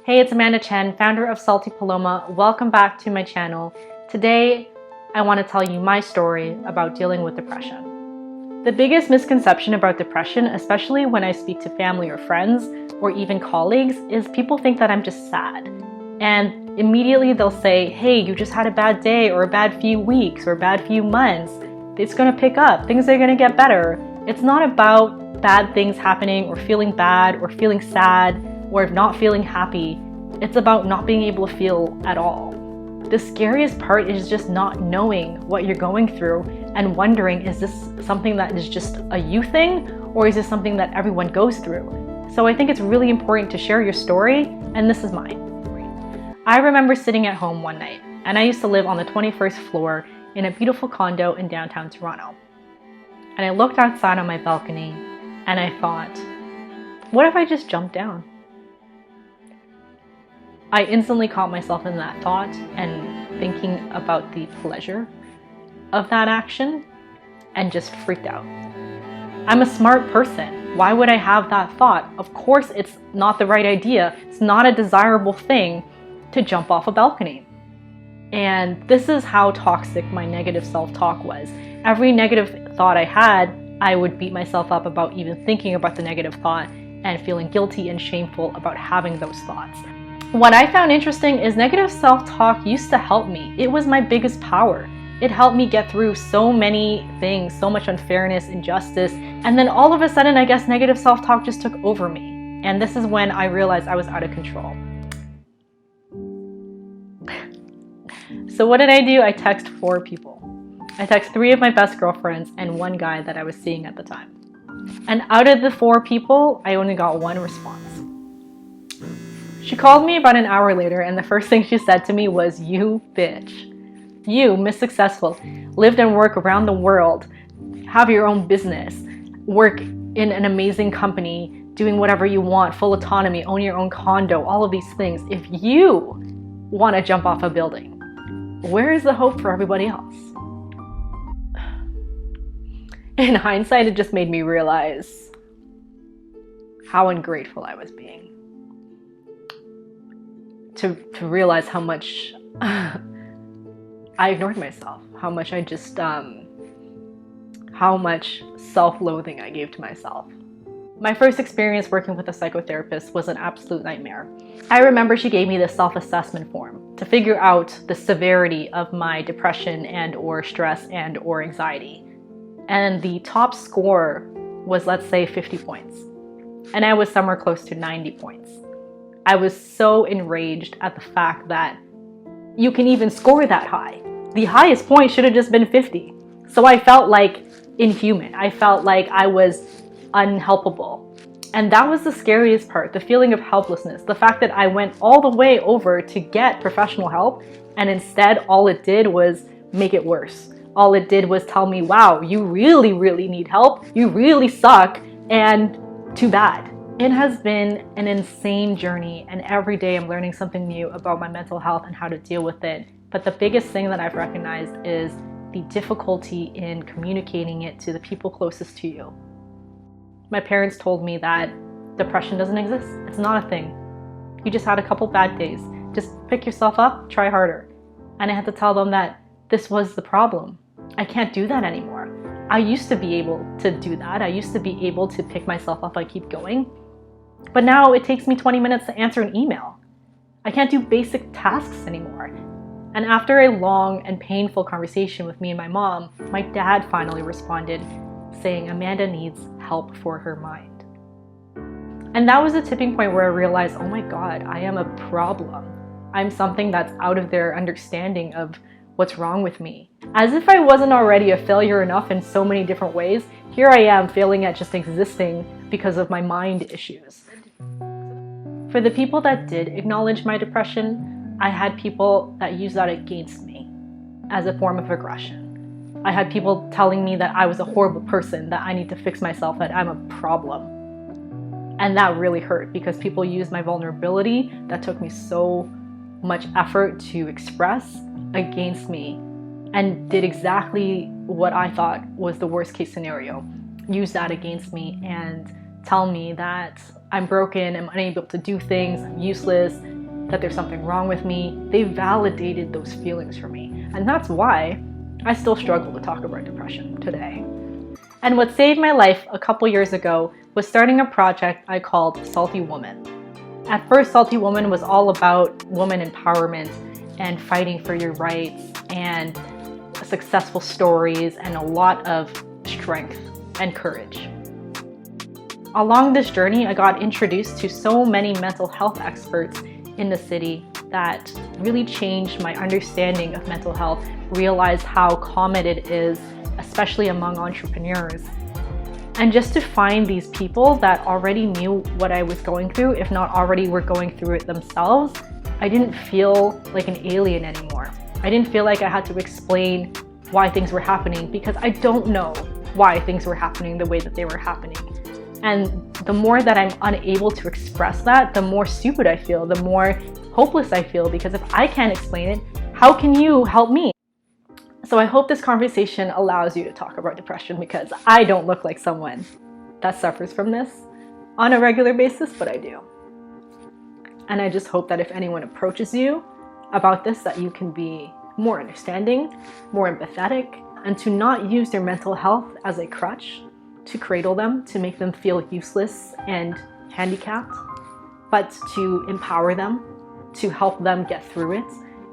Hey, it's Amanda Chen, founder of Salty Paloma. Welcome back to my channel. Today, I want to tell you my story about dealing with depression. The biggest misconception about depression, especially when I speak to family or friends or even colleagues, is people think that I'm just sad. And immediately they'll say, hey, you just had a bad day or a bad few weeks or a bad few months. It's going to pick up. Things are going to get better. It's not about bad things happening or feeling bad or feeling sad or not feeling happy. It's about not being able to feel at all. The scariest part is just not knowing what you're going through and wondering, is this something that is just a you thing, or is this something that everyone goes through? So I think it's really important to share your story, and this is mine. I remember sitting at home one night, and I used to live on the 21st floor in a beautiful condo in downtown Toronto. And I looked outside on my balcony, and I thought, what if I just jumped down? I instantly caught myself in that thought and thinking about the pleasure of that action and just freaked out. I'm a smart person. Why would I have that thought? Of course, it's not the right idea. It's not a desirable thing to jump off a balcony. And this is how toxic my negative self-talk was. Every negative thought I had, I would beat myself up about even thinking about the negative thought and feeling guilty and shameful about having those thoughts. What I found interesting is negative self-talk used to help me. It was my biggest power. It helped me get through so many things, so much unfairness, injustice, and then all of a sudden, I guess negative self-talk just took over me. And this is when I realized I was out of control. So what did I do? I text 4 people. I text 3 of my best girlfriends and 1 guy that I was seeing at the time. And out of the 4 people, I only got 1 response. She called me about an hour later, and the first thing she said to me was, you bitch. You, Miss Successful, lived and work around the world, have your own business, work in an amazing company, doing whatever you want, full autonomy, own your own condo, all of these things. If you want to jump off a building, where is the hope for everybody else? In hindsight, it just made me realize how ungrateful I was being. To realize how much I ignored myself, how much I just, how much self-loathing I gave to myself. My first experience working with a psychotherapist was an absolute nightmare. I remember she gave me this self-assessment form to figure out the severity of my depression and or stress and or anxiety. And the top score was, let's say, 50 points. And I was somewhere close to 90 points. I was so enraged at the fact that you can even score that high. The highest point should have just been 50. So I felt like inhuman. I felt like I was unhelpable. And that was the scariest part, the feeling of helplessness. The fact that I went all the way over to get professional help, and instead all it did was make it worse. All it did was tell me, wow, you really, really need help. You really suck, and too bad. It has been an insane journey, and every day I'm learning something new about my mental health and how to deal with it. But the biggest thing that I've recognized is the difficulty in communicating it to the people closest to you. My parents told me that depression doesn't exist. It's not a thing. You just had a couple bad days. Just pick yourself up, try harder. And I had to tell them that this was the problem. I can't do that anymore. I used to be able to do that. I used to be able to pick myself up and keep going. But now it takes me 20 minutes to answer an email. I can't do basic tasks anymore. And after a long and painful conversation with me and my mom, my dad finally responded saying Amanda needs help for her mind. And that was a tipping point where I realized, oh my God, I am a problem. I'm something that's out of their understanding of what's wrong with me. As if I wasn't already a failure enough in so many different ways, here I am failing at just existing because of my mind issues. For the people that did acknowledge my depression, I had people that used that against me as a form of aggression. I had people telling me that I was a horrible person, that I need to fix myself, that I'm a problem. And that really hurt because people used my vulnerability that took me so much effort to express against me and did exactly what I thought was the worst case scenario. Use that against me and tell me that I'm broken, I'm unable to do things, I'm useless, that there's something wrong with me. They validated those feelings for me. And that's why I still struggle to talk about depression today. And what saved my life a couple years ago was starting a project I called Salty Woman. At first, Salty Woman was all about woman empowerment and fighting for your rights and successful stories and a lot of strength and courage. Along this journey, I got introduced to so many mental health experts in the city that really changed my understanding of mental health, realized how common it is, especially among entrepreneurs. And just to find these people that already knew what I was going through, if not already were going through it themselves, I didn't feel like an alien anymore. I didn't feel like I had to explain why things were happening, because I don't know why things were happening the way that they were happening. And the more that I'm unable to express that, the more stupid I feel, the more hopeless I feel, because if I can't explain it, how can you help me? So I hope this conversation allows you to talk about depression, because I don't look like someone that suffers from this on a regular basis, but I do. And I just hope that if anyone approaches you about this, that you can be more understanding, more empathetic, and to not use their mental health as a crutch to cradle them, to make them feel useless and handicapped, but to empower them, to help them get through it,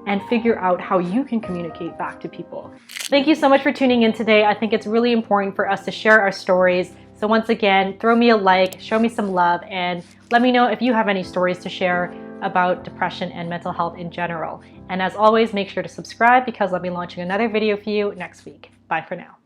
and figure out how you can communicate back to people. Thank you so much for tuning in today. I think it's really important for us to share our stories. So once again, throw me a like, show me some love, and let me know if you have any stories to share about depression and mental health in general. And as always, make sure to subscribe, because I'll be launching another video for you next week. Bye for now.